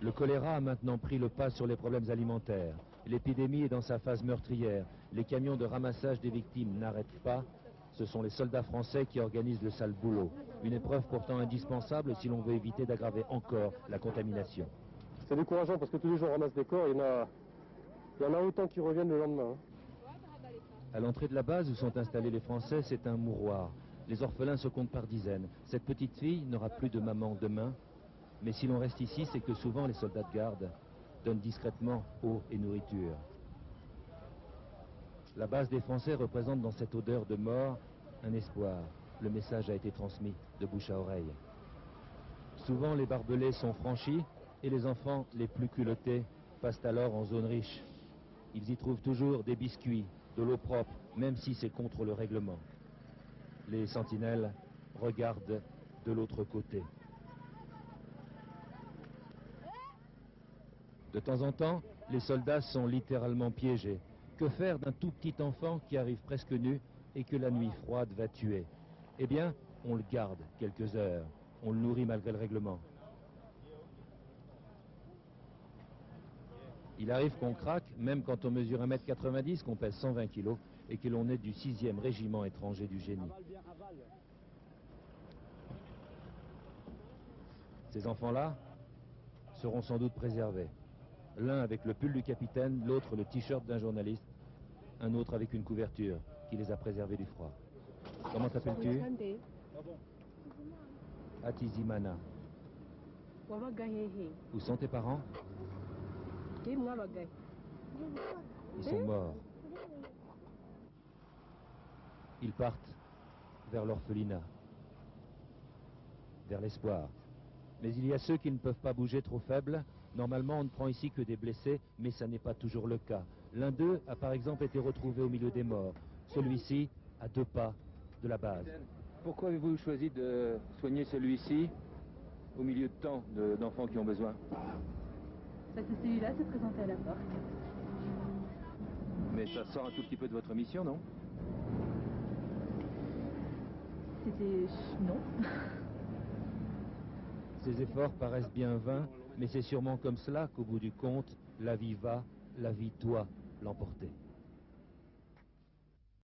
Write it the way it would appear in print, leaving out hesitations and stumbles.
Le choléra a maintenant pris le pas sur les problèmes alimentaires. L'épidémie est dans sa phase meurtrière. Les camions de ramassage des victimes n'arrêtent pas. Ce sont les soldats français qui organisent le sale boulot. Une épreuve pourtant indispensable si l'on veut éviter d'aggraver encore la contamination. C'est décourageant parce que tous les jours on ramasse des corps, il y en a autant qui reviennent le lendemain. À l'entrée de la base où sont installés les Français, c'est un mouroir. Les orphelins se comptent par dizaines. Cette petite fille n'aura plus de maman demain. Mais si l'on reste ici, c'est que souvent les soldats de garde donnent discrètement eau et nourriture. La base des Français représente dans cette odeur de mort un espoir. Le message a été transmis de bouche à oreille. Souvent les barbelés sont franchis et les enfants les plus culottés passent alors en zone riche. Ils y trouvent toujours des biscuits, de l'eau propre, même si c'est contre le règlement. Les sentinelles regardent de l'autre côté. De temps en temps, les soldats sont littéralement piégés. Que faire d'un tout petit enfant qui arrive presque nu et que la nuit froide va tuer? Eh bien, on le garde quelques heures. On le nourrit malgré le règlement. Il arrive qu'on craque, même quand on mesure 1,90 m, qu'on pèse 120 kg et que l'on est du 6e régiment étranger du génie. Ces enfants-là seront sans doute préservés. L'un avec le pull du capitaine, l'autre le t-shirt d'un journaliste, un autre avec une couverture qui les a préservés du froid. Comment t'appelles-tu? Atizimana. Où sont tes parents? Ils sont morts. Ils partent vers l'orphelinat, vers l'espoir. Mais il y a ceux qui ne peuvent pas bouger, trop faibles. Normalement, on ne prend ici que des blessés, mais ça n'est pas toujours le cas. L'un d'eux a par exemple été retrouvé au milieu des morts. Celui-ci à 2 pas de la base. Pourquoi avez-vous choisi de soigner celui-ci au milieu de tant d'enfants qui ont besoin? Parce que celui-là s'est présenté à la porte. Mais ça sort un tout petit peu de votre mission, non? C'était... non. Ces efforts paraissent bien vains, mais c'est sûrement comme cela qu'au bout du compte, la vie va, la vie doit l'emporter.